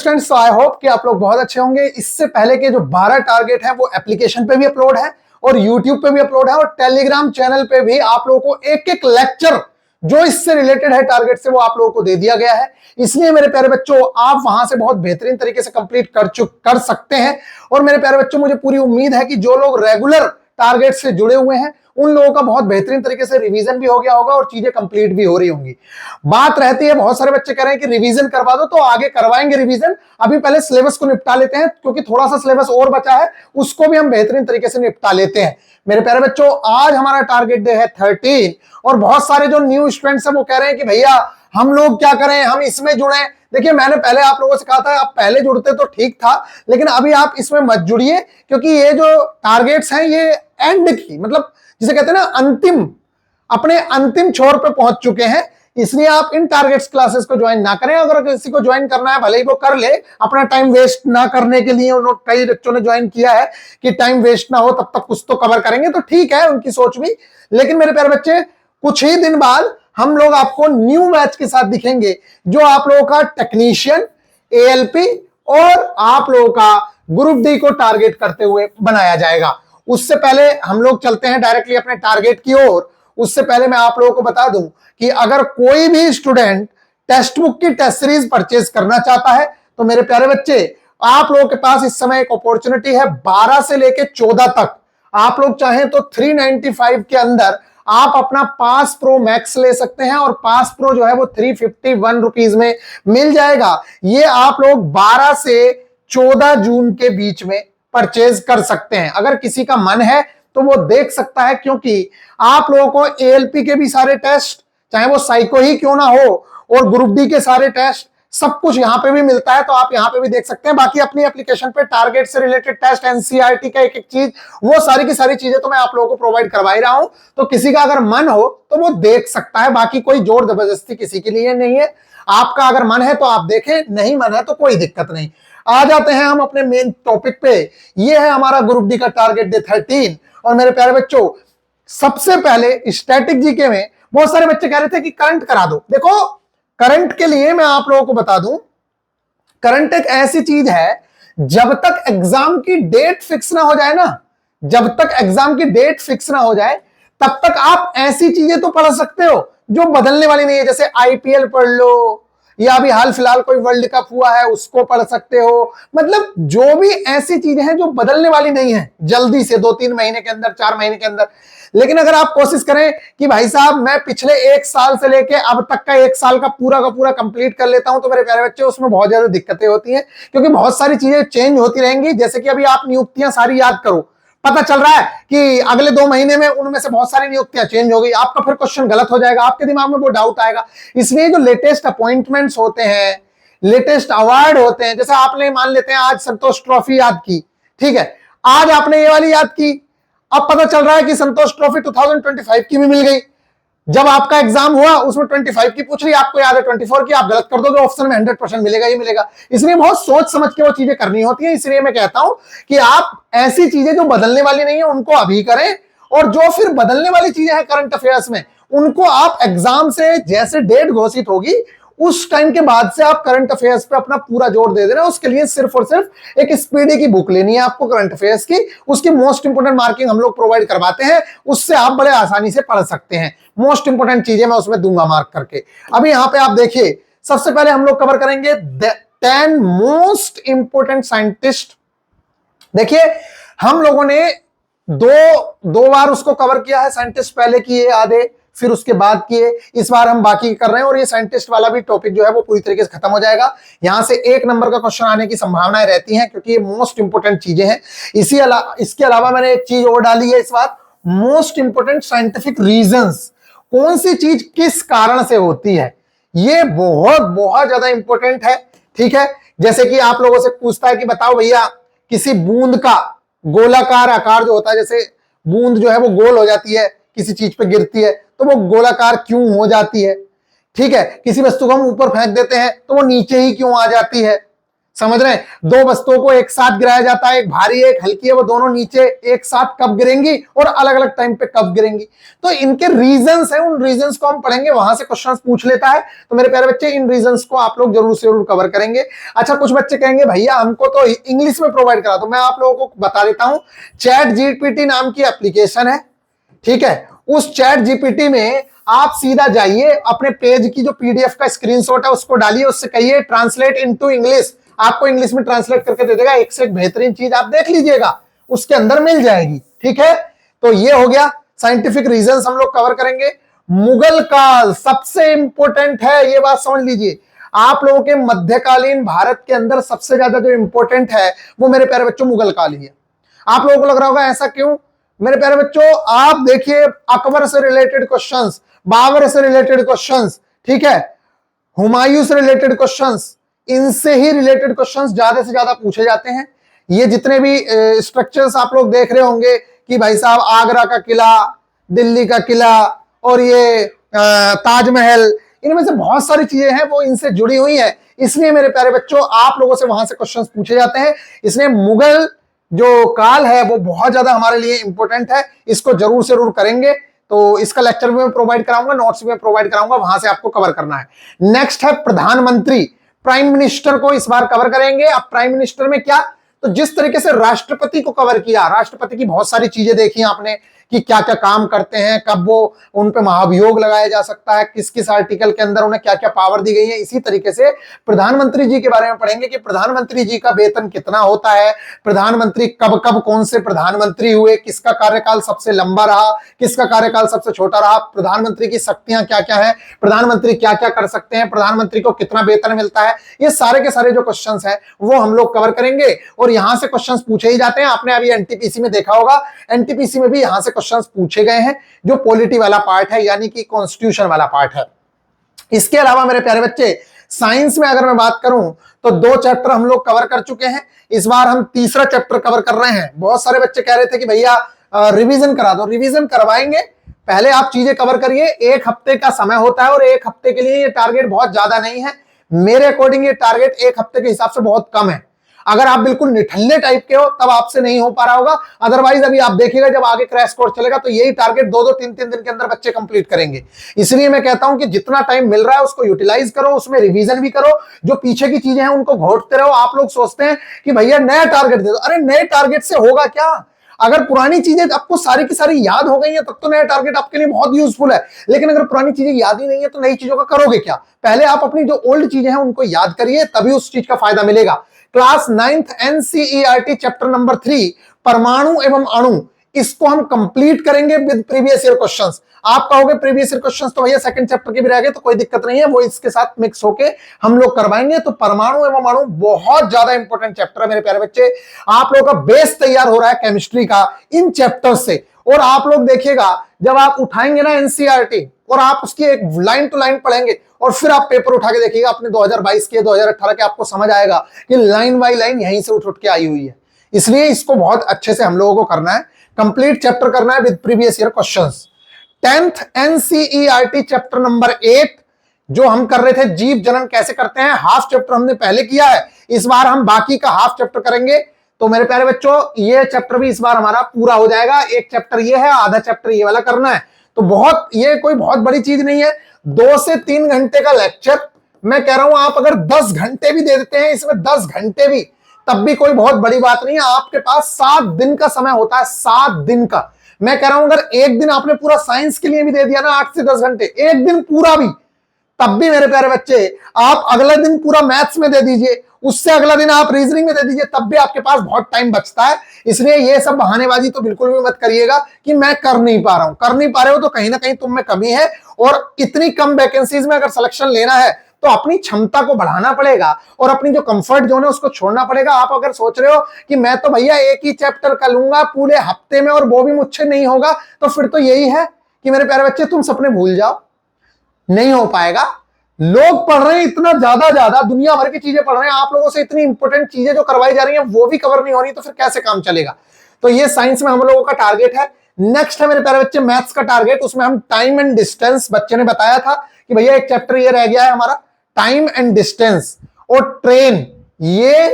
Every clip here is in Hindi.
स्टूडेंट्स, तो आई होप कि आप लोग बहुत अच्छे होंगे। इससे पहले के जो 12 टारगेट हैं वो एप्लीकेशन पे भी अपलोड है और यूट्यूब पे भी अपलोड है और टेलीग्राम चैनल पे भी आप लोगों को एक एक लेक्चर जो इससे रिलेटेड है टारगेट से वो आप लोगों को दे दिया गया है। इसलिए मेरे प्यारे बच्चों, आप वहां से बहुत बेहतरीन तरीके से कंप्लीट कर सकते हैं। और मेरे प्यारे बच्चों, मुझे पूरी उम्मीद है कि जो लोग रेगुलर टारगेट से जुड़े हुए हैं उन लोगों का बहुत बेहतरीन तरीके से रिवीजन भी हो गया होगा और चीजें कंप्लीट भी हो रही होंगी। बात रहती है, बहुत सारे बच्चे कह रहे हैं कि रिवीजन करवा दो, तो आगे करवाएंगे रिवीजन। अभी पहले सिलेबस को निपटा लेते हैं क्योंकि थोड़ा सा सिलेबस और बचा है, उसको भी हम बेहतरीन तरीके से निपटा लेते हैं। मेरे प्यारे बच्चों, आज हमारा टारगेट डे है 13 और बहुत सारे जो न्यू स्टूडेंट्स हैं वो कह रहे हैं कि भैया हम लोग क्या करें, हम इसमें जुड़े। देखिए, मैंने पहले आप लोगों से कहा था आप पहले जुड़ते तो ठीक था, लेकिन अभी आप इसमें मत जुड़िए क्योंकि ये जो टारगेट्स हैं ये एंड की, मतलब जिसे कहते हैं ना अंतिम, अपने अंतिम छोर पे पहुंच चुके हैं। इसलिए आप इन टारगेट्स क्लासेस को ज्वाइन ना करें। अगर किसी को ज्वाइन करना है भले ही वो कर ले, अपना टाइम वेस्ट ना करने के लिए कई बच्चों ने ज्वाइन किया है कि टाइम वेस्ट ना हो, तब तक कुछ तो कवर करेंगे, तो ठीक है उनकी सोच भी। लेकिन मेरे प्यारे बच्चे, कुछ ही दिन बाद हम लोग आपको न्यू बैच के साथ दिखेंगे जो आप लोगों का टेक्नीशियन, एएलपी और आप लोगों का ग्रुप डी को टारगेट करते हुए बनाया जाएगा। उससे पहले हम लोग चलते हैं डायरेक्टली अपने टारगेट की ओर। उससे पहले मैं आप लोगों को बता दूं कि अगर कोई भी स्टूडेंट टेक्स्ट बुक की टेस्ट सीरीज परचेज करना चाहता है तो मेरे प्यारे बच्चे, आप लोगों के पास इस समय एक अपॉर्चुनिटी है। 12 से लेके 14 तक आप लोग चाहें तो 395 के अंदर आप अपना पास प्रो मैक्स ले सकते हैं और पास प्रो जो है वो 351 रुपीज में मिल जाएगा। ये आप लोग 12 से 14 जून के बीच में परचेज कर सकते हैं। अगर किसी का मन है तो वो देख सकता है, क्योंकि आप लोगों को एएलपी के भी सारे टेस्ट, चाहे वो साइको ही क्यों ना हो, और ग्रुप डी के सारे टेस्ट, सब कुछ यहां पे भी मिलता है, तो आप यहां पे भी देख सकते हैं। बाकी अपनी एप्लीकेशन पे टारगेट से रिलेटेड टेस्ट, एनसीईआरटी का एक एक चीज, वो सारी की सारी चीजें तो मैं आप लोगों को प्रोवाइड करवा ही रहा हूं। तो किसी का अगर मन हो तो वो देख सकता है। बाकी कोई जोर जबरदस्ती किसी के लिए नहीं है। आपका अगर मन है तो आप देखें, नहीं मन है तो कोई दिक्कत नहीं। आ जाते हैं हम अपने मेन टॉपिक पे। ये है हमारा ग्रुप डी का टारगेट डे 13। और मेरे प्यारे बच्चों, सबसे पहले स्टैटिक जीके में बहुत सारे बच्चे कह रहे थे कि करंट करा दो। देखो, करंट के लिए मैं आप लोगों को बता दूं, करंट एक ऐसी चीज है, जब तक एग्जाम की डेट फिक्स ना हो जाए ना, जब तक एग्जाम की डेट फिक्स ना हो जाए तब तक आप ऐसी चीजें तो पढ़ सकते हो जो बदलने वाली नहीं है। जैसे आईपीएल पढ़ लो, या अभी हाल फिलहाल कोई वर्ल्ड कप हुआ है उसको पढ़ सकते हो। मतलब जो भी ऐसी चीजें हैं जो बदलने वाली नहीं है जल्दी से, 2-3 महीने के अंदर, 4 महीने के अंदर। लेकिन अगर आप कोशिश करें कि भाई साहब मैं पिछले 1 साल से लेके अब तक का 1 साल का पूरा कंप्लीट कर लेता हूं, तो मेरे प्यारे बच्चे उसमें बहुत ज्यादा दिक्कतें होती हैं, क्योंकि बहुत सारी चीजें चेंज होती रहेंगी। जैसे कि अभी आप नियुक्तियां सारी याद करो, पता चल रहा है कि अगले 2 महीने में उनमें से बहुत सारी नियुक्तियां चेंज हो गई, आपका फिर क्वेश्चन गलत हो जाएगा, आपके दिमाग में वो डाउट आएगा। इसलिए जो लेटेस्ट अपॉइंटमेंट्स होते हैं, लेटेस्ट अवार्ड होते हैं, जैसे आपने मान लेते हैं आज संतोष ट्रॉफी याद की, ठीक है, आज आपने ये वाली याद की, अब पता चल रहा है कि संतोष ट्रॉफी 2025 की भी मिल गई। जब आपका एग्जाम हुआ उसमें 25 की पूछ रही, आपको याद है 24 की, आप गलत कर दोगे, ऑप्शन में 100% मिलेगा ही मिलेगा। इसलिए बहुत सोच समझ के वो चीजें करनी होती है। इसलिए मैं कहता हूं कि आप ऐसी चीजें जो बदलने वाली नहीं है उनको अभी करें, और जो फिर बदलने वाली चीजें हैं करंट अफेयर्स में, उनको आप एग्जाम से जैसे डेट घोषित होगी उस टाइम के बाद से आप करंट अफेयर्स पे अपना पूरा जोर दे देना। उसके लिए सिर्फ और सिर्फ एक स्पीडी की बुक लेनी है आपको करंट अफेयर्स की, उसकी मोस्ट इंपोर्टेंट मार्किंग हम लोग प्रोवाइड करवाते हैं, उससे आप बड़े आसानी से पढ़ सकते हैं। मोस्ट इंपोर्टेंट चीजें मैं उसमें दूंगा मार्क करके। अभी यहां पे आप देखिए, सबसे पहले हम लोग कवर करेंगे 10 मोस्ट इंपोर्टेंट साइंटिस्ट। देखिए, हम लोगों ने दो बार उसको कवर किया है, साइंटिस्ट पहले किए आधे, फिर उसके बाद किए, इस बार हम बाकी कर रहे हैं, और ये साइंटिस्ट वाला भी टॉपिक जो है वो पूरी तरीके से खत्म हो जाएगा। यहां से 1 नंबर का क्वेश्चन आने की संभावनाएं रहती हैं, क्योंकि ये मोस्ट इंपोर्टेंट चीजें हैं। इसके अलावा मैंने एक चीज और डाली है इस बार, मोस्ट इंपोर्टेंट साइंटिफिक रीजंस, कौन सी चीज किस कारण से होती है, ये बहुत बहुत ज्यादा इंपॉर्टेंट है। ठीक है, जैसे कि आप लोगों से पूछता है कि बताओ भैया, किसी बूंद का गोलाकार आकार जो होता है, जैसे बूंद जो है वो गोल हो जाती है, किसी चीज पे गिरती है तो वो गोलाकार क्यों हो जाती है। ठीक है, किसी वस्तु को हम ऊपर फेंक देते हैं तो वो नीचे ही क्यों आ जाती है। समझ रहे हैं? दो वस्तुओं को एक साथ गिराया जाता है, एक भारी है एक हल्की है, वो दोनों नीचे एक साथ कब गिरेंगी और अलग अलग टाइम पे कब गिरेंगी। तो इनके रीजंस हैं, उन रीजंस को हम पढ़ेंगे, वहां से क्वेश्चंस पूछ लेता है। तो मेरे प्यारे बच्चे इन रीजंस को आप लोग जरूर से जरूर कवर करेंगे। अच्छा, कुछ बच्चे कहेंगे भैया हमको तो इंग्लिश में प्रोवाइड करा, तो मैं आप लोगों को बता देता हूं। चैट जीपीटी नाम की एप्लीकेशन है, ठीक है। उस चैट जीपीटी में आप सीधा जाइए, अपने पेज की जो पीडीएफ का स्क्रीनशॉट है उसको डालिए, उससे कहिए ट्रांसलेट इनटू इंग्लिश, आपको इंग्लिश में ट्रांसलेट करके दे देगा। एक से एक बेहतरीन चीज आप देख लीजिएगा, उसके अंदर मिल जाएगी, ठीक है। तो ये हो गया साइंटिफिक रीजंस हम लोग कवर करेंगे। मुगल काल सबसे इंपॉर्टेंट है, ये बात समझ लीजिए। आप लोगों के मध्यकालीन भारत के अंदर सबसे ज्यादा जो इंपॉर्टेंट है वो मेरे प्यारे बच्चों मुगल काल ही है। आप लोगों को लग रहा होगा ऐसा क्यों? मेरे प्यारे बच्चों आप देखिए, अकबर से रिलेटेड क्वेश्चंस, बाबर से रिलेटेड क्वेश्चंस, ठीक है, हुमायूं से रिलेटेड क्वेश्चंस, इनसे ही रिलेटेड क्वेश्चंस ज्यादा से ज्यादा पूछे जाते हैं। ये जितने भी स्ट्रक्चर्स आप लोग देख रहे होंगे कि भाई साहब आगरा का किला, दिल्ली का किला और ये ताजमहल, इनमें से बहुत सारी चीजें हैं वो इनसे जुड़ी हुई है। इसलिए मेरे प्यारे बच्चों आप लोगों से वहां से क्वेश्चंस पूछे जाते हैं। इसलिए मुगल जो काल है वो बहुत ज्यादा हमारे लिए इंपॉर्टेंट है, इसको जरूर से जरूर करेंगे। तो इसका लेक्चर भी मैं प्रोवाइड कराऊंगा, नोट्स भी मैं प्रोवाइड कराऊंगा, वहां से आपको कवर करना है। नेक्स्ट है प्रधानमंत्री, प्राइम मिनिस्टर को इस बार कवर करेंगे। अब प्राइम मिनिस्टर में क्या, तो जिस तरीके से राष्ट्रपति को कवर किया, राष्ट्रपति की बहुत सारी चीजें देखी आपने कि क्या क्या काम करते हैं, कब वो उन पे महाभियोग लगाया जा सकता है, किस किस आर्टिकल के अंदर उन्हें क्या क्या पावर दी गई है। इसी तरीके से प्रधानमंत्री जी के बारे में पढ़ेंगे कि प्रधानमंत्री जी का वेतन कितना होता है, प्रधानमंत्री कब कब कौन से प्रधानमंत्री हुए, किसका कार्यकाल सबसे लंबा रहा, किसका कार्यकाल सबसे छोटा रहा, प्रधानमंत्री की शक्तियां क्या क्या है, प्रधानमंत्री क्या क्या कर सकते हैं, प्रधानमंत्री को कितना वेतन मिलता है। ये सारे के सारे जो क्वेश्चन है वो हम लोग कवर करेंगे और यहां से क्वेश्चंस पूछे ही जाते हैं। आपने अभी एनटीपीसी में देखा होगा, एनटीपीसी में भी यहां से क्वेश्चंस पूछे गए हैं, जो पॉलिटी वाला पार्ट है, यानी कि कॉन्स्टिट्यूशन वाला पार्ट है। इसके अलावा मेरे प्यारे बच्चे साइंस में अगर मैं बात करूं तो 2 चैप्टर हम लोग कवर कर चुके हैं, इस बार हम तीसरा चैप्टर कवर कर रहे हैं। बहुत सारे बच्चे कह रहे थे कि भैया रिवीजन करा दो, रिवीजन करवाएंगे, पहले आप चीजें कवर करिए। 1 हफ्ते का समय होता है और 1 हफ्ते के लिए ये टारगेट बहुत ज्यादा नहीं है। मेरे अकॉर्डिंग ये टारगेट 1 हफ्ते के हिसाब से बहुत कम है। अगर आप बिल्कुल निठल्ले टाइप के हो तब आपसे नहीं हो पा रहा होगा, अदरवाइज अभी आप देखिएगा जब आगे क्रैश कोर्स चलेगा तो यही टारगेट 2-2 3-3 दिन के अंदर बच्चे कंप्लीट करेंगे। इसलिए मैं कहता हूं कि जितना टाइम मिल रहा है उसको यूटिलाइज करो, उसमें रिवीजन भी करो, जो पीछे की चीजें हैं उनको घोटते रहो। आप लोग सोचते हैं कि भैया नया टारगेट दे दो, अरे नए टारगेट से होगा क्या? अगर पुरानी चीजें आपको सारी की सारी याद हो गई है तब तो नया टारगेट आपके लिए बहुत यूजफुल है, लेकिन अगर पुरानी चीजें याद ही नहीं है तो नई चीजों का करोगे क्या? पहले आप अपनी जो ओल्ड चीजें हैं उनको याद करिए, तभी उस चीज का फायदा मिलेगा। Class 9th NCERT chapter number 3 परमाणु एवं अणु, इसको हम कंप्लीट करेंगे विद प्रीवियस ईयर क्वेश्चंस। आप कहोगे प्रीवियस ईयर क्वेश्चंस तो भैया सेकंड चैप्टर के भी रह गए, तो कोई दिक्कत नहीं है, वो इसके साथ मिक्स होके हम लोग करवाएंगे। तो परमाणु एवं अणु बहुत ज्यादा इंपॉर्टेंट चैप्टर है मेरे प्यारे बच्चे। आप लोगों का बेस तैयार हो रहा है केमिस्ट्री का इन चैप्टर से। और आप लोग देखिएगा जब आप उठाएंगे ना एनसीईआरटी और आप उसकी एक लाइन टू लाइन पढ़ेंगे और फिर आप पेपर उठा के देखिएगा अपने 2022 के 2018 के, आपको समझ आएगा कि लाइन बाई लाइन यहीं से उठ उठ के आई हुई है। इसलिए इसको बहुत अच्छे से हम लोगों को करना है, कंप्लीट चैप्टर करना है with previous year questions. 10th NCERT chapter number 8 जो हम कर रहे थे, जीव जनन कैसे करते हैं, हाफ चैप्टर हमने पहले किया है, इस बार हम बाकी का हाफ चैप्टर करेंगे। तो मेरे प्यारे बच्चों ये चैप्टर भी इस बार हमारा पूरा हो जाएगा। एक चैप्टर ये है, आधा चैप्टर ये वाला करना है। तो बहुत, ये कोई बहुत बड़ी चीज नहीं है, 2 से 3 घंटे का लेक्चर। मैं कह रहा हूं आप अगर 10 घंटे भी दे देते हैं इसमें, 10 घंटे भी, तब भी कोई बहुत बड़ी बात नहीं है। आपके पास 7 दिन का समय होता है, 7 दिन का। मैं कह रहा हूं अगर एक दिन आपने पूरा साइंस के लिए भी दे दिया ना 8 से 10 घंटे, एक दिन पूरा भी, तब भी मेरे प्यारे बच्चे आप अगला दिन पूरा मैथ्स में दे दीजिए, उससे अगला दिन आप रीजनिंग में दे दीजिए, तब भी आपके पास बहुत टाइम बचता है। इसलिए ये सब बहानेबाजी तो बिल्कुल भी मत करिएगा कि मैं कर नहीं पा रहा हूं। कर नहीं पा रहे हो तो कहीं ना कहीं तुम में कमी है, और इतनी कम वैकेंसीज में अगर सिलेक्शन लेना है तो अपनी क्षमता को बढ़ाना पड़ेगा और अपनी जो कंफर्ट जोन है उसको छोड़ना पड़ेगा। आप अगर सोच रहे हो कि मैं तो भैया एक ही चैप्टर कर लूंगा पूरे हफ्ते में और वो भी मुझसे नहीं होगा, तो फिर तो यही है कि मेरे प्यारे बच्चे तुम सपने भूल जाओ, नहीं हो पाएगा। लोग पढ़ रहे हैं इतना ज्यादा दुनिया भर की चीजें पढ़ रहे हैं, आप लोगों से इतनी इंपॉर्टेंट चीजें जो करवाई जा रही हैं वो भी कवर नहीं हो रही, तो फिर कैसे काम चलेगा? तो ये साइंस में हम लोगों का टारगेट है। नेक्स्ट है मेरे प्यारे बच्चे मैथ्स का टारगेट, उसमें हम टाइम एंड डिस्टेंस, बच्चे ने बताया था कि भैया एक चैप्टर ये रह गया है हमारा, टाइम एंड डिस्टेंस और ट्रेन, ये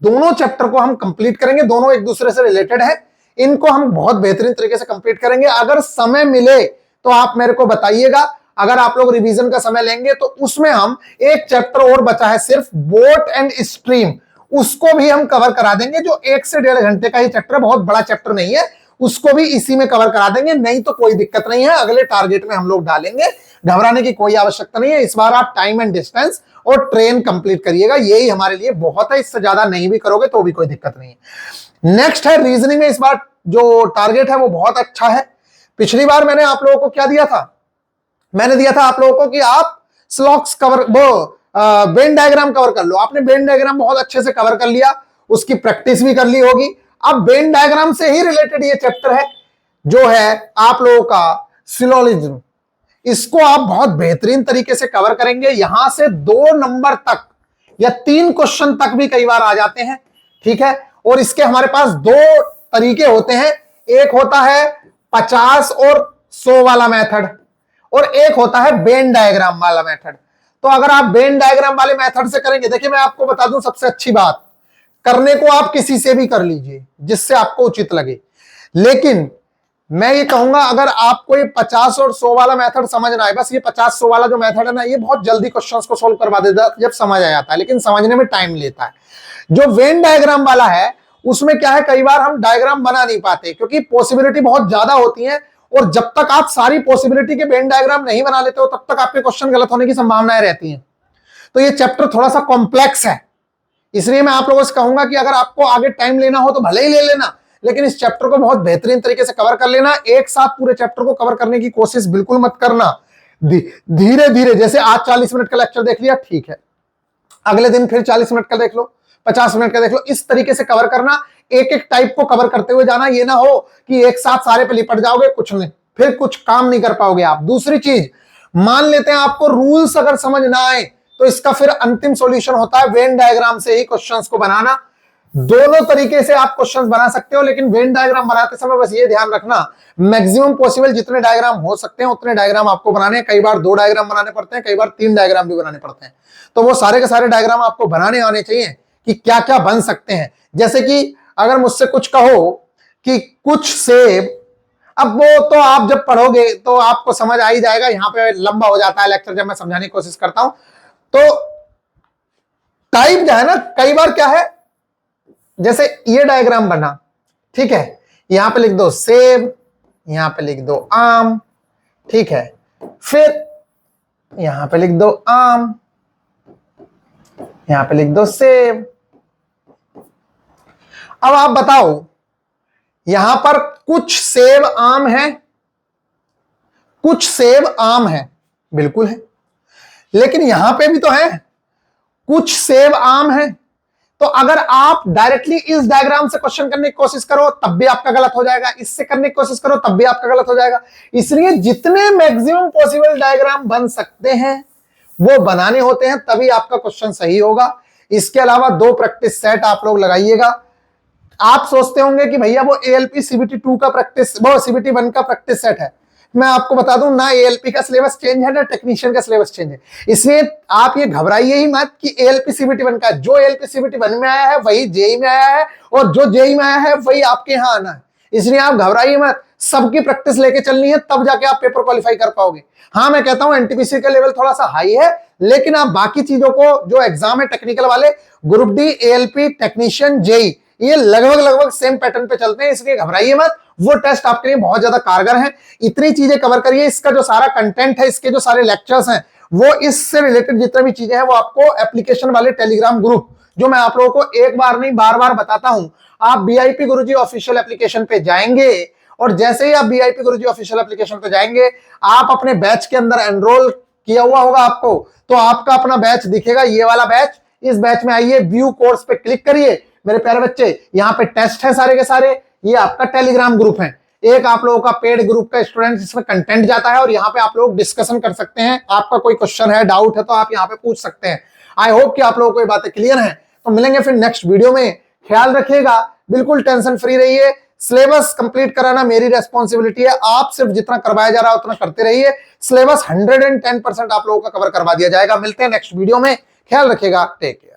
दोनों चैप्टर को हम कंप्लीट करेंगे, दोनों एक दूसरे से रिलेटेड है, इनको हम बहुत बेहतरीन तरीके से कंप्लीट करेंगे। अगर समय मिले तो आप मेरे को बताइएगा, अगर आप लोग रिवीजन का समय लेंगे तो उसमें हम एक चैप्टर और बचा है सिर्फ बोट एंड स्ट्रीम, उसको भी हम कवर करा देंगे, जो 1 से 1.5 घंटे का ही चैप्टर है, बहुत बड़ा चैप्टर नहीं है, उसको भी इसी में कवर करा देंगे। नहीं तो कोई दिक्कत नहीं है, अगले टारगेट में हम लोग डालेंगे, घबराने की कोई आवश्यकता नहीं है। इस बार आप टाइम एंड डिस्टेंस और ट्रेन कंप्लीट करिएगा, यही हमारे लिए बहुत है, इससे ज्यादा नहीं भी करोगे तो भी कोई दिक्कत नहीं है। नेक्स्ट है रीजनिंग में, इस बार जो टारगेट है वो बहुत अच्छा है। पिछली बार मैंने आप लोगों को क्या दिया था, मैंने दिया था आप लोगों को कि आप स्लॉक्स कवर, वो वेन डायग्राम कवर कर लो। आपने वेन डायग्राम बहुत अच्छे से कवर कर लिया, उसकी प्रैक्टिस भी कर ली होगी। अब वेन डायग्राम से ही रिलेटेड ये चैप्टर है जो है आप लोगों का सिलोजिज्म, इसको आप बहुत बेहतरीन तरीके से कवर करेंगे। यहां से 2 नंबर तक या 3 क्वेश्चन तक भी कई बार आ जाते हैं, ठीक है। और इसके हमारे पास 2 तरीके होते हैं, एक होता है 50 और 100 वाला मेथड, और एक होता है वेन डायग्राम वाला मेथड। तो अगर आप वेन डायग्राम वाले मेथड से करेंगे, देखिए मैं आपको बता दूं सबसे अच्छी बात, करने को आप किसी से भी कर लीजिए जिससे आपको उचित लगे, लेकिन मैं ये कहूंगा अगर आपको ये 50 और 100 वाला मेथड समझ ना आए, बस ये 50-100 वाला जो मेथड है ना, ये बहुत जल्दी क्वेश्चंस को सोल्व करवा देता है जब समझ आ जाता है, लेकिन समझने में टाइम लेता है। जो वेन डायग्राम वाला है उसमें क्या है, कई बार हम डायग्राम बना नहीं पाते क्योंकि पॉसिबिलिटी बहुत ज्यादा होती है, और जब तक आप सारी पॉसिबिलिटी के वेन डायग्राम नहीं बना लेते हो तब तक आपके क्वेश्चन गलत होने की संभावनाएं रहती हैं। तो ये चैप्टर थोड़ा सा कॉम्प्लेक्स है, इसलिए मैं आप लोगों से कहूंगा कि अगर आपको आगे टाइम लेना हो तो भले ही ले लेना, लेकिन इस चैप्टर को बहुत बेहतरीन तरीके से कवर कर लेना। एक साथ पूरे चैप्टर को कवर करने की कोशिश बिल्कुल मत करना, धीरे धीरे, जैसे आज 40 मिनट का लेक्चर देख लिया, ठीक है, अगले दिन फिर 40 मिनट का देख लो, 50 मिनट का देख लो, इस तरीके से कवर करना, एक एक टाइप को कवर करते हुए जाना। ये ना हो कि एक साथ सारे पे लिपट जाओगे, कुछ नहीं, फिर कुछ काम नहीं कर पाओगे आप। दूसरी चीज, मान लेते हैं आपको रूल्स अगर समझ ना आए तो इसका फिर अंतिम सॉल्यूशन होता है वेन डायग्राम से ही क्वेश्चंस को बनाना। दोनों तरीके से आप क्वेश्चंस बना सकते हो, लेकिन वेन डायग्राम बनाते समय बस ये ध्यान रखना, मैक्सिमम पॉसिबल जितने डायग्राम हो सकते हैं उतने डायग्राम आपको बनाने हैं। कई बार 2 डायग्राम बनाने पड़ते हैं, कई बार 3 डायग्राम भी बनाने पड़ते हैं, तो वो सारे के सारे डायग्राम आपको बनाने आने चाहिए कि क्या क्या बन सकते हैं। जैसे कि अगर मुझसे कुछ कहो कि कुछ सेब, अब वो तो आप जब पढ़ोगे तो आपको समझ आ ही जाएगा, यहां पे लंबा हो जाता है लेक्चर जब मैं समझाने की कोशिश करता हूं। तो टाइप जो है ना, कई बार क्या है, जैसे ये डायग्राम बना, ठीक है, यहां पे लिख दो सेब, यहां पे लिख दो आम, ठीक है, फिर यहां पे लिख दो आम, यहां पे लिख दो सेब। अब आप बताओ, यहां पर कुछ सेब आम है, कुछ सेब आम है, बिल्कुल है, लेकिन यहां पे भी तो है कुछ सेब आम है। तो अगर आप डायरेक्टली इस डायग्राम से क्वेश्चन करने की कोशिश करो तब भी आपका गलत हो जाएगा, इससे करने की कोशिश करो तब भी आपका गलत हो जाएगा। इसलिए जितने मैक्सिमम पॉसिबल डायग्राम बन सकते हैं वो बनाने होते हैं, तभी आपका क्वेश्चन सही होगा। इसके अलावा 2 प्रैक्टिस सेट आप लोग लगाइएगा। आप सोचते होंगे कि भैया वो ALP CBT 2 का प्रैक्टिस, वो CBT 1 का प्रैक्टिस सेट है। मैं आपको बता दूं, ना ALP का सिलेबस चेंज है ना टेक्नीशियन का सिलेबस चेंज है, इसलिए आप ये घबराइए ही मत कि ALP CBT 1 का, जो ALP CBT 1 में आया है वही JEE में आया है, और जो JEE में आया है वही आपके यहां आना है, इसलिए आप घबराइए मत। सबकी प्रैक्टिस लेके चलनी है, तब जाके आप पेपर क्वालिफाई कर पाओगे। हाँ, मैं कहता हूं NTPC का लेवल थोड़ा सा हाई है, लेकिन आप बाकी चीजों को, जो एग्जाम है टेक्निकल वाले, group D, ALP, technician, JEE, ये लगभग सेम पैटर्न पे चलते हैं, इसलिए घबराइए मत। वो टेस्ट आपके लिए बहुत ज्यादा कारगर है। इतनी चीजें कवर करिए, इसका जो सारा कंटेंट है, इसके जो सारे लेक्चर्स हैं, वो इससे रिलेटेड जितने भी चीजें हैं वो आपको एप्लीकेशन वाले टेलीग्राम ग्रुप, जो मैं आप लोगों को एक बार नहीं बार-बार बताता हूं, आप VIP गुरुजी ऑफिशियल एप्लीकेशन पे जाएंगे, और जैसे ही आप VIP गुरुजी ऑफिशियल एप्लीकेशन पे जाएंगे, आप अपने बैच के अंदर एनरोल किया हुआ होगा आपको, तो आपका अपना बैच दिखेगा, ये वाला बैच। इस बैच में आइए, व्यू कोर्स पे क्लिक करिए मेरे प्यारे बच्चे, यहाँ पे टेस्ट है सारे के सारे। ये आपका टेलीग्राम ग्रुप है, एक आप लोगों का पेड ग्रुप का स्टूडेंट, जिसमें कंटेंट जाता है, और यहाँ पे आप लोग डिस्कशन कर सकते हैं। आपका कोई क्वेश्चन है, डाउट है, तो आप यहाँ पे पूछ सकते हैं। आई होप कि आप लोगों को ये बातें क्लियर हैं। तो मिलेंगे फिर नेक्स्ट वीडियो में। ख्याल रखिएगा, बिल्कुल टेंशन फ्री रहिए। सिलेबस कंप्लीट कराना मेरी रेस्पॉन्सिबिलिटी है, आप सिर्फ जितना करवाया जा रहा है उतना करते रहिए। सिलेबस 110% आप लोगों का कवर करवा दिया जाएगा। मिलते हैं नेक्स्ट वीडियो में, ख्याल रखिएगा, टेक केयर।